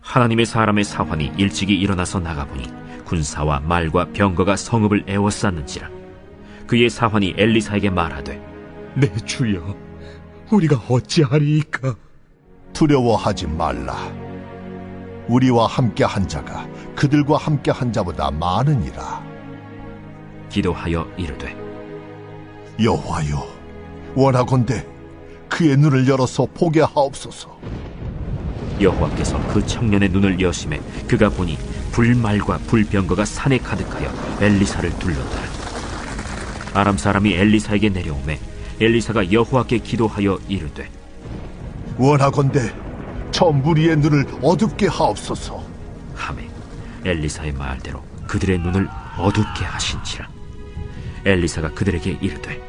하나님의 사람의 사환이 일찍이 일어나서 나가보니 군사와 말과 병거가 성읍을 에워쌌는지라. 그의 사환이 엘리사에게 말하되, 내 주여, 우리가 어찌하리이까? 두려워하지 말라. 우리와 함께 한 자가 그들과 함께 한 자보다 많으니라. 기도하여 이르되, 여호와여, 원하건대 그의 눈을 열어서 보게 하옵소서. 여호와께서 그 청년의 눈을 여심해 그가 보니 불말과 불병거가 산에 가득하여 엘리사를 둘렀더라. 아람 사람이 엘리사에게 내려오매 엘리사가 여호와께 기도하여 이르되, 원하건대 저 무리의 눈을 어둡게 하옵소서. 하매 엘리사의 말대로 그들의 눈을 어둡게 하신지라. 엘리사가 그들에게 이르되,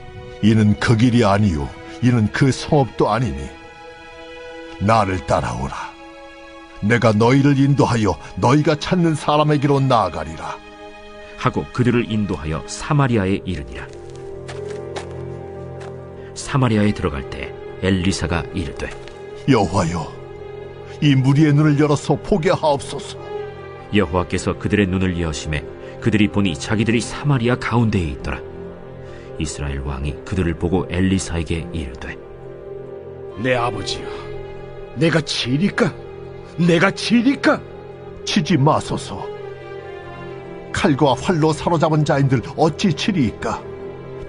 이는 그 길이 아니요 이는 그 성읍도 아니니 나를 따라오라. 내가 너희를 인도하여 너희가 찾는 사람에게로 나아가리라. 하고 그들을 인도하여 사마리아에 이르니라. 사마리아에 들어갈 때 엘리사가 이르되, 여호와여, 이 무리의 눈을 열어서 보게 하옵소서. 여호와께서 그들의 눈을 여심해 그들이 보니 자기들이 사마리아 가운데에 있더라. 이스라엘 왕이 그들을 보고 엘리사에게 이르되, 내 아버지여, 내가 치리까? 내가 치리까? 치지 마소서. 칼과 활로 사로잡은 자인들 어찌 치리이까?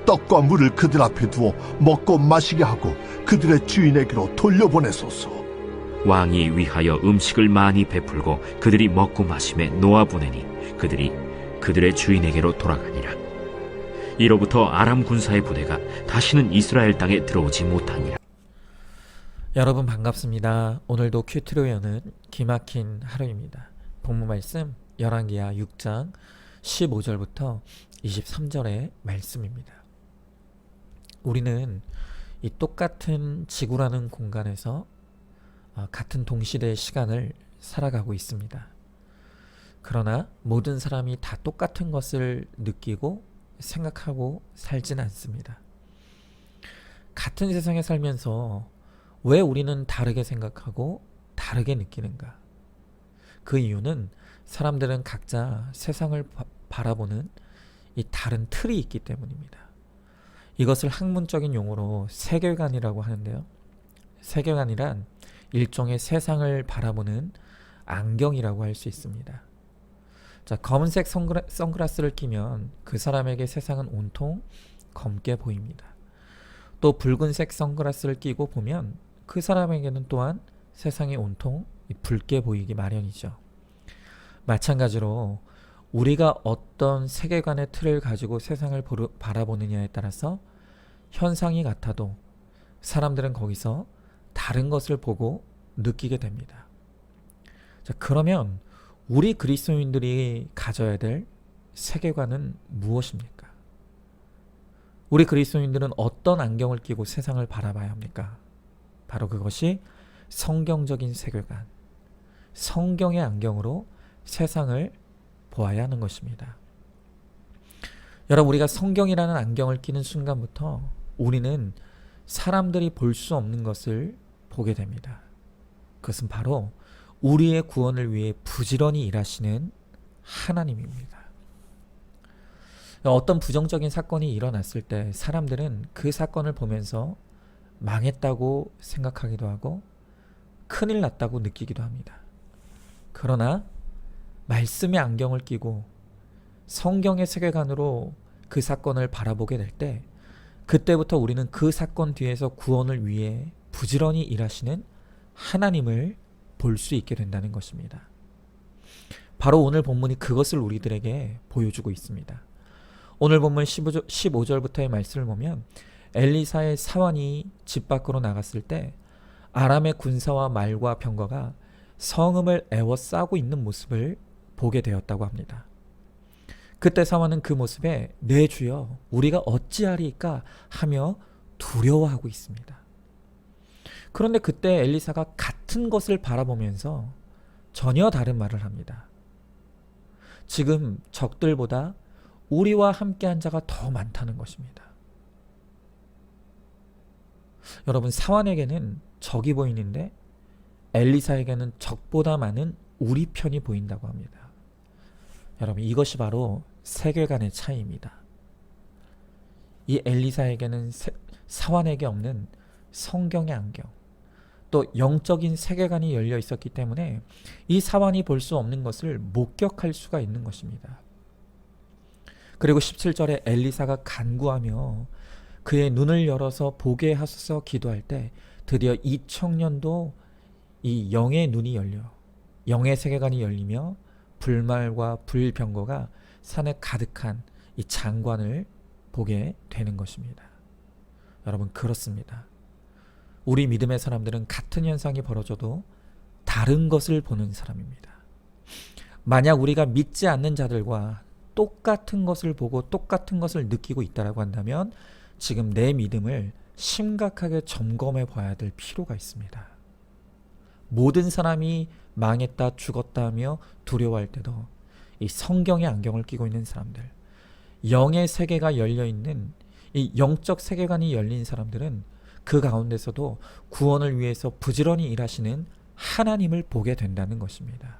떡과 물을 그들 앞에 두어 먹고 마시게 하고 그들의 주인에게로 돌려보내소서. 왕이 위하여 음식을 많이 베풀고 그들이 먹고 마심에 놓아보내니 그들이 그들의 주인에게로 돌아가니라. 이로부터 아람 군사의 부대가 다시는 이스라엘 땅에 들어오지 못하니라. 여러분 반갑습니다. 오늘도 큐티로 여는 기막힌 하루입니다. 본문 말씀 열왕기하 6장 15절부터 23절의 말씀입니다. 우리는 이 똑같은 지구라는 공간에서 같은 동시대의 시간을 살아가고 있습니다. 그러나 모든 사람이 다 똑같은 것을 느끼고 생각하고 살진 않습니다. 같은 세상에 살면서 왜 우리는 다르게 생각하고 다르게 느끼는가? 그 이유는 사람들은 각자 세상을 바라보는 이 다른 틀이 있기 때문입니다. 이것을 학문적인 용어로 세계관이라고 하는데요. 세계관이란 일종의 세상을 바라보는 안경이라고 할 수 있습니다. 자, 검은색 선글라스를 끼면 그 사람에게 세상은 온통 검게 보입니다. 또 붉은색 선글라스를 끼고 보면 그 사람에게는 또한 세상이 온통 붉게 보이기 마련이죠. 마찬가지로 우리가 어떤 세계관의 틀을 가지고 세상을 바라보느냐에 따라서 현상이 같아도 사람들은 거기서 다른 것을 보고 느끼게 됩니다. 자, 그러면 우리 그리스도인들이 가져야 될 세계관은 무엇입니까? 우리 그리스도인들은 어떤 안경을 끼고 세상을 바라봐야 합니까? 바로 그것이 성경적인 세계관, 성경의 안경으로 세상을 보아야 하는 것입니다. 여러분, 우리가 성경이라는 안경을 끼는 순간부터 우리는 사람들이 볼 수 없는 것을 보게 됩니다. 그것은 바로 우리의 구원을 위해 부지런히 일하시는 하나님입니다. 어떤 부정적인 사건이 일어났을 때 사람들은 그 사건을 보면서 망했다고 생각하기도 하고 큰일 났다고 느끼기도 합니다. 그러나 말씀의 안경을 끼고 성경의 세계관으로 그 사건을 바라보게 될 때 그때부터 우리는 그 사건 뒤에서 구원을 위해 부지런히 일하시는 하나님을 볼 수 있게 된다는 것입니다. 바로 오늘 본문이 그것을 우리들에게 보여주고 있습니다. 오늘 본문 15절부터의 말씀을 보면 엘리사의 사환이 집 밖으로 나갔을 때 아람의 군사와 말과 병거가 성읍을 에워싸고 있는 모습을 보게 되었다고 합니다. 그때 사환은 그 모습에 내 주여 우리가 어찌하리까 하며 두려워하고 있습니다. 그런데 그때 엘리사가 같은 것을 바라보면서 전혀 다른 말을 합니다. 지금 적들보다 우리와 함께한 자가 더 많다는 것입니다. 여러분, 사환에게는 적이 보이는데 엘리사에게는 적보다 많은 우리 편이 보인다고 합니다. 여러분, 이것이 바로 세계관의 차이입니다. 이 엘리사에게는 사환에게 없는 성경의 안경, 또 영적인 세계관이 열려 있었기 때문에 이 사환이 볼 수 없는 것을 목격할 수가 있는 것입니다. 그리고 17절에 엘리사가 간구하며 그의 눈을 열어서 보게 하소서 기도할 때 드디어 이 청년도 이 영의 눈이 열려 영의 세계관이 열리며 불말과 불병거가 산에 가득한 이 장관을 보게 되는 것입니다. 여러분, 그렇습니다. 우리 믿음의 사람들은 같은 현상이 벌어져도 다른 것을 보는 사람입니다. 만약 우리가 믿지 않는 자들과 똑같은 것을 보고 똑같은 것을 느끼고 있다고 한다면 지금 내 믿음을 심각하게 점검해 봐야 될 필요가 있습니다. 모든 사람이 망했다, 죽었다 하며 두려워할 때도 이 성경의 안경을 끼고 있는 사람들, 영의 세계가 열려있는 이 영적 세계관이 열린 사람들은 그 가운데서도 구원을 위해서 부지런히 일하시는 하나님을 보게 된다는 것입니다.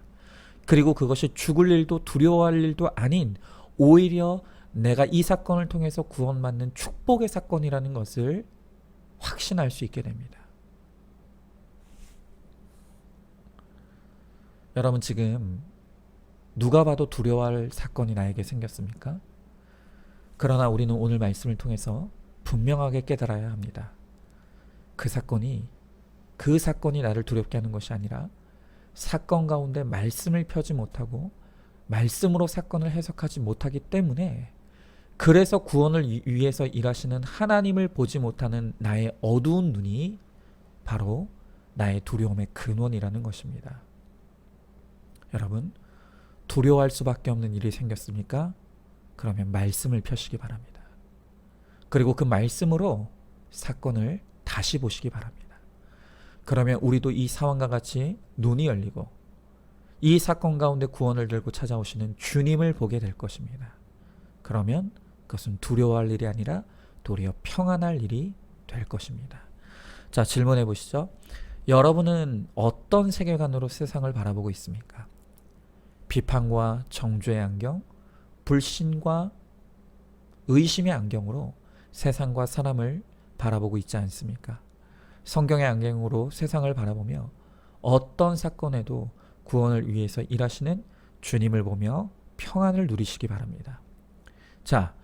그리고 그것이 죽을 일도 두려워할 일도 아닌 오히려 내가 이 사건을 통해서 구원받는 축복의 사건이라는 것을 확신할 수 있게 됩니다. 여러분, 지금 누가 봐도 두려워할 사건이 나에게 생겼습니까? 그러나 우리는 오늘 말씀을 통해서 분명하게 깨달아야 합니다. 그 사건이 나를 두렵게 하는 것이 아니라 사건 가운데 말씀을 펴지 못하고 말씀으로 사건을 해석하지 못하기 때문에, 그래서 구원을 위해서 일하시는 하나님을 보지 못하는 나의 어두운 눈이 바로 나의 두려움의 근원이라는 것입니다. 여러분, 두려워할 수밖에 없는 일이 생겼습니까? 그러면 말씀을 펴시기 바랍니다. 그리고 그 말씀으로 사건을 다시 보시기 바랍니다. 그러면 우리도 이 상황과 같이 눈이 열리고 이 사건 가운데 구원을 들고 찾아오시는 주님을 보게 될 것입니다. 그러면 그것은 두려워할 일이 아니라 도리어 평안할 일이 될 것입니다. 자, 질문해 보시죠. 여러분은 어떤 세계관으로 세상을 바라보고 있습니까? 비판과 정죄의 안경, 불신과 의심의 안경으로 세상과 사람을 바라보고 있지 않습니까? 성경의 안경으로 세상을 바라보며 어떤 사건에도 구원을 위해서 일하시는 주님을 보며 평안을 누리시기 바랍니다. 자,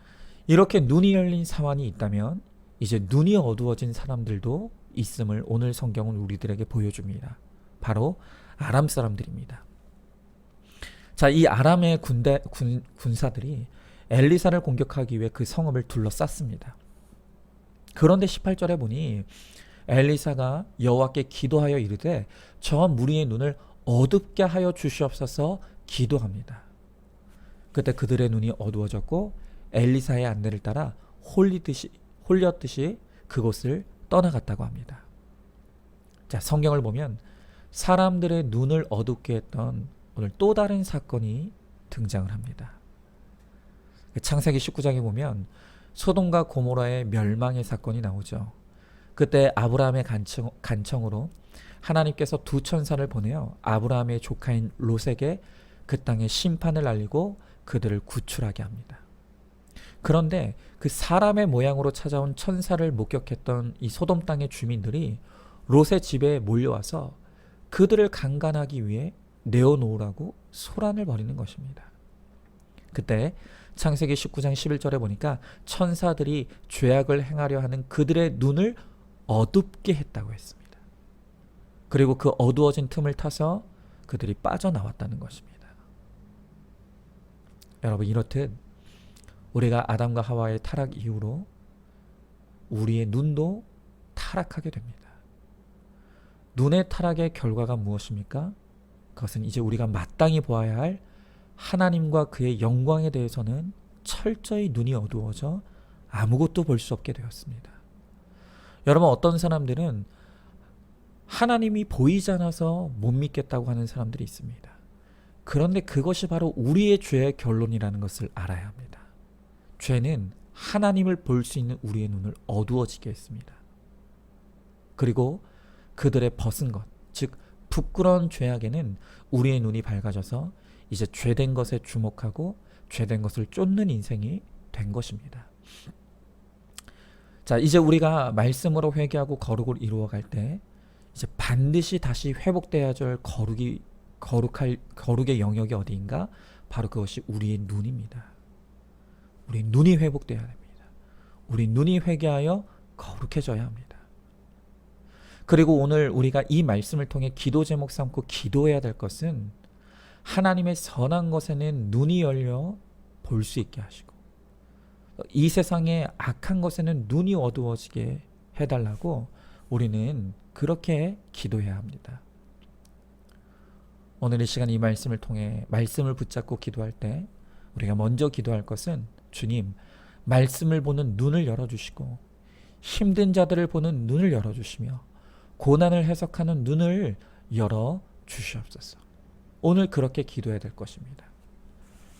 이렇게 눈이 열린 상황이 있다면 이제 눈이 어두워진 사람들도 있음을 오늘 성경은 우리들에게 보여줍니다. 바로 아람 사람들입니다. 자, 이 아람의 군사들이 엘리사를 공격하기 위해 그 성읍을 둘러쌌습니다. 그런데 18절에 보니 엘리사가 여호와께 기도하여 이르되 저 무리의 눈을 어둡게 하여 주시옵소서 기도합니다. 그때 그들의 눈이 어두워졌고 엘리사의 안내를 따라 홀렸듯이 그곳을 떠나갔다고 합니다. 자, 성경을 보면 사람들의 눈을 어둡게 했던 오늘 또 다른 사건이 등장을 합니다. 창세기 19장에 보면 소돔과 고모라의 멸망의 사건이 나오죠. 그때 아브라함의 간청으로 하나님께서 두 천사를 보내어 아브라함의 조카인 롯에게 그 땅의 심판을 알리고 그들을 구출하게 합니다. 그런데 그 사람의 모양으로 찾아온 천사를 목격했던 이 소돔 땅의 주민들이 롯의 집에 몰려와서 그들을 강간하기 위해 내어놓으라고 소란을 벌이는 것입니다. 그때 창세기 19장 11절에 보니까 천사들이 죄악을 행하려 하는 그들의 눈을 어둡게 했다고 했습니다. 그리고 그 어두워진 틈을 타서 그들이 빠져나왔다는 것입니다. 여러분, 이렇듯 우리가 아담과 하와의 타락 이후로 우리의 눈도 타락하게 됩니다. 눈의 타락의 결과가 무엇입니까? 그것은 이제 우리가 마땅히 보아야 할 하나님과 그의 영광에 대해서는 철저히 눈이 어두워져 아무것도 볼 수 없게 되었습니다. 여러분, 어떤 사람들은 하나님이 보이지 않아서 못 믿겠다고 하는 사람들이 있습니다. 그런데 그것이 바로 우리의 죄의 결론이라는 것을 알아야 합니다. 죄는 하나님을 볼 수 있는 우리의 눈을 어두워지게 했습니다. 그리고 그들의 벗은 것, 즉 부끄러운 죄악에는 우리의 눈이 밝아져서 이제 죄된 것에 주목하고 죄된 것을 쫓는 인생이 된 것입니다. 자, 이제 우리가 말씀으로 회개하고 거룩을 이루어갈 때 이제 반드시 다시 회복돼야 될 거룩의 영역이 어디인가? 바로 그것이 우리의 눈입니다. 우리 눈이 회복돼야 됩니다. 우리 눈이 회개하여 거룩해져야 합니다. 그리고 오늘 우리가 이 말씀을 통해 기도 제목 삼고 기도해야 될 것은 하나님의 선한 것에는 눈이 열려 볼 수 있게 하시고 이 세상의 악한 것에는 눈이 어두워지게 해달라고 우리는 그렇게 기도해야 합니다. 오늘 이 시간 이 말씀을 통해 말씀을 붙잡고 기도할 때 우리가 먼저 기도할 것은 주님, 말씀을 보는 눈을 열어주시고 힘든 자들을 보는 눈을 열어주시며 고난을 해석하는 눈을 열어주시옵소서. 오늘 그렇게 기도해야 될 것입니다.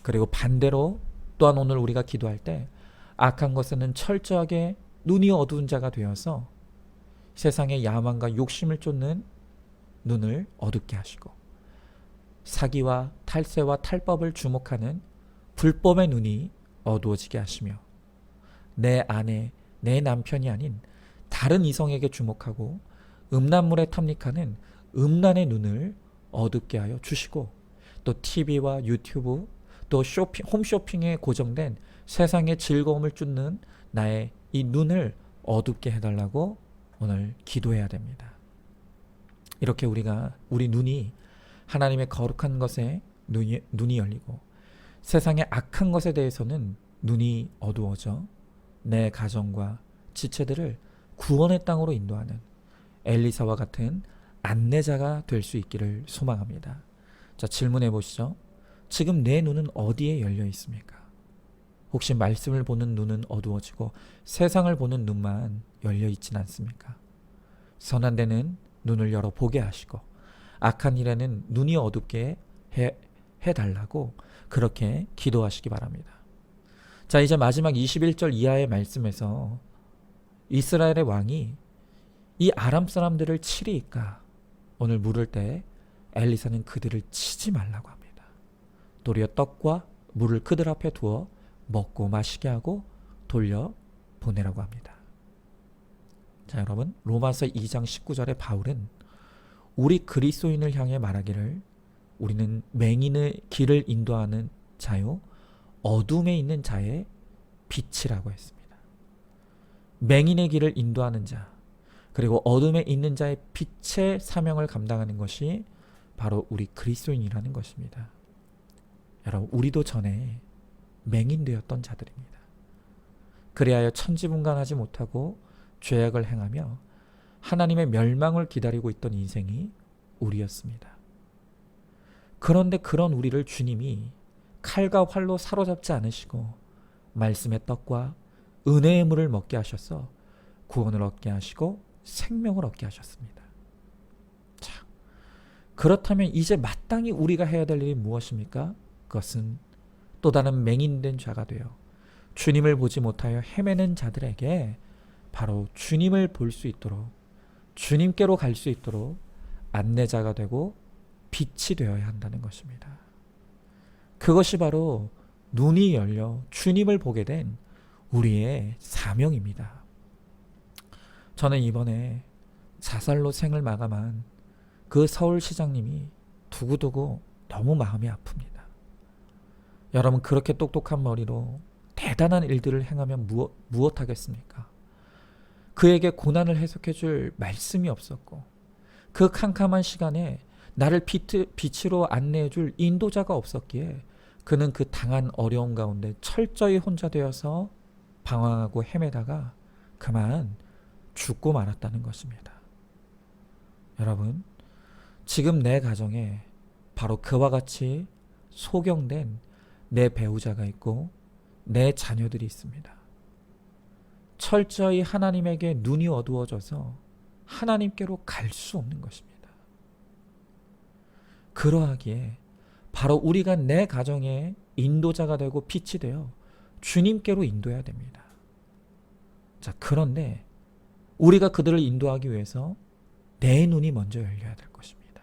그리고 반대로 또한 오늘 우리가 기도할 때 악한 것에는 철저하게 눈이 어두운 자가 되어서 세상의 야망과 욕심을 쫓는 눈을 어둡게 하시고 사기와 탈세와 탈법을 주목하는 불법의 눈이 어두워지게 하시며 내 아내, 내 남편이 아닌 다른 이성에게 주목하고 음란물에 탐닉하는 음란의 눈을 어둡게 하여 주시고 또 TV와 유튜브 또 홈쇼핑에 고정된 세상의 즐거움을 쫓는 나의 이 눈을 어둡게 해달라고 오늘 기도해야 됩니다. 이렇게 우리 눈이 하나님의 거룩한 것에 눈이 열리고 세상의 악한 것에 대해서는 눈이 어두워져 내 가정과 지체들을 구원의 땅으로 인도하는 엘리사와 같은 안내자가 될 수 있기를 소망합니다. 자, 질문해 보시죠. 지금 내 눈은 어디에 열려 있습니까? 혹시 말씀을 보는 눈은 어두워지고 세상을 보는 눈만 열려 있진 않습니까? 선한 데는 눈을 열어 보게 하시고 악한 일에는 눈이 어둡게 해달라고 그렇게 기도하시기 바랍니다. 자, 이제 마지막 21절 이하의 말씀에서 이스라엘의 왕이 이 아람 사람들을 치리이까 오늘 물을 때 엘리사는 그들을 치지 말라고 합니다. 도리어 떡과 물을 그들 앞에 두어 먹고 마시게 하고 돌려 보내라고 합니다. 자, 여러분, 로마서 2장 19절에 바울은 우리 그리스도인을 향해 말하기를 우리는 맹인의 길을 인도하는 자요 어둠에 있는 자의 빛이라고 했습니다. 맹인의 길을 인도하는 자 그리고 어둠에 있는 자의 빛의 사명을 감당하는 것이 바로 우리 그리스도인이라는 것입니다. 여러분, 우리도 전에 맹인되었던 자들입니다. 그리하여 천지분간하지 못하고 죄악을 행하며 하나님의 멸망을 기다리고 있던 인생이 우리였습니다. 그런데 그런 우리를 주님이 칼과 활로 사로잡지 않으시고 말씀의 떡과 은혜의 물을 먹게 하셔서 구원을 얻게 하시고 생명을 얻게 하셨습니다. 자, 그렇다면 이제 마땅히 우리가 해야 될 일이 무엇입니까? 그것은 또 다른 맹인된 자가 되어 주님을 보지 못하여 헤매는 자들에게 바로 주님을 볼 수 있도록 주님께로 갈 수 있도록 안내자가 되고 빛이 되어야 한다는 것입니다. 그것이 바로 눈이 열려 주님을 보게 된 우리의 사명입니다. 저는 이번에 자살로 생을 마감한 그 서울시장님이 두고두고 너무 마음이 아픕니다. 여러분, 그렇게 똑똑한 머리로 대단한 일들을 행하면 무엇 하겠습니까? 그에게 고난을 해석해 줄 말씀이 없었고 그 캄캄한 시간에 나를 빛으로 안내해 줄 인도자가 없었기에 그는 그 당한 어려움 가운데 철저히 혼자 되어서 방황하고 헤매다가 그만 죽고 말았다는 것입니다. 여러분, 지금 내 가정에 바로 그와 같이 소경된 내 배우자가 있고 내 자녀들이 있습니다. 철저히 하나님에게 눈이 어두워져서 하나님께로 갈 수 없는 것입니다. 그러하기에 바로 우리가 내 가정의 인도자가 되고 빛이 되어 주님께로 인도해야 됩니다. 자, 그런데 우리가 그들을 인도하기 위해서 내 눈이 먼저 열려야 될 것입니다.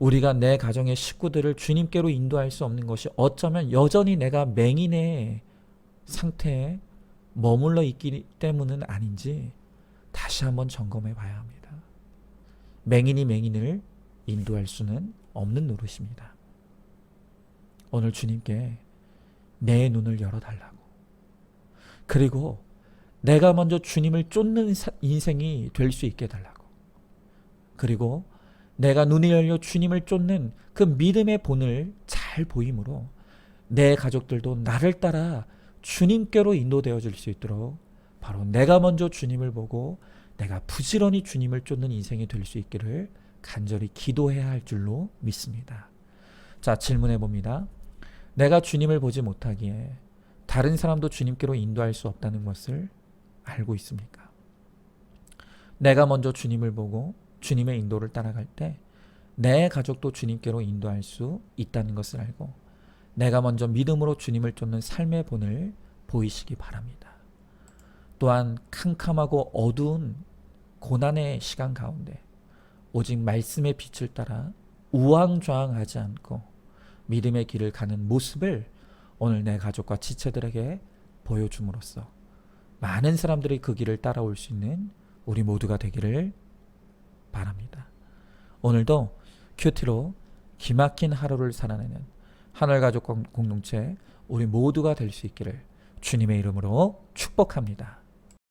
우리가 내 가정의 식구들을 주님께로 인도할 수 없는 것이 어쩌면 여전히 내가 맹인의 상태에 머물러 있기 때문은 아닌지 다시 한번 점검해 봐야 합니다. 맹인이 맹인을 인도할 수는 없는 노릇입니다. 오늘 주님께 내 눈을 열어달라고. 그리고 내가 먼저 주님을 쫓는 인생이 될 수 있게 해달라고. 그리고 내가 눈이 열려 주님을 쫓는 그 믿음의 본을 잘 보임으로 내 가족들도 나를 따라 주님께로 인도되어질 수 있도록 바로 내가 먼저 주님을 보고 내가 부지런히 주님을 쫓는 인생이 될 수 있기를 간절히 기도해야 할 줄로 믿습니다. 자, 질문해 봅니다. 내가 주님을 보지 못하기에 다른 사람도 주님께로 인도할 수 없다는 것을 알고 있습니까? 내가 먼저 주님을 보고 주님의 인도를 따라갈 때 내 가족도 주님께로 인도할 수 있다는 것을 알고 내가 먼저 믿음으로 주님을 쫓는 삶의 본을 보이시기 바랍니다. 또한 캄캄하고 어두운 고난의 시간 가운데 오직 말씀의 빛을 따라 우왕좌왕하지 않고 믿음의 길을 가는 모습을 오늘 내 가족과 지체들에게 보여줌으로써 많은 사람들이 그 길을 따라올 수 있는 우리 모두가 되기를 바랍니다. 오늘도 큐티로 기막힌 하루를 살아내는 하늘가족 공동체 우리 모두가 될 수 있기를 주님의 이름으로 축복합니다.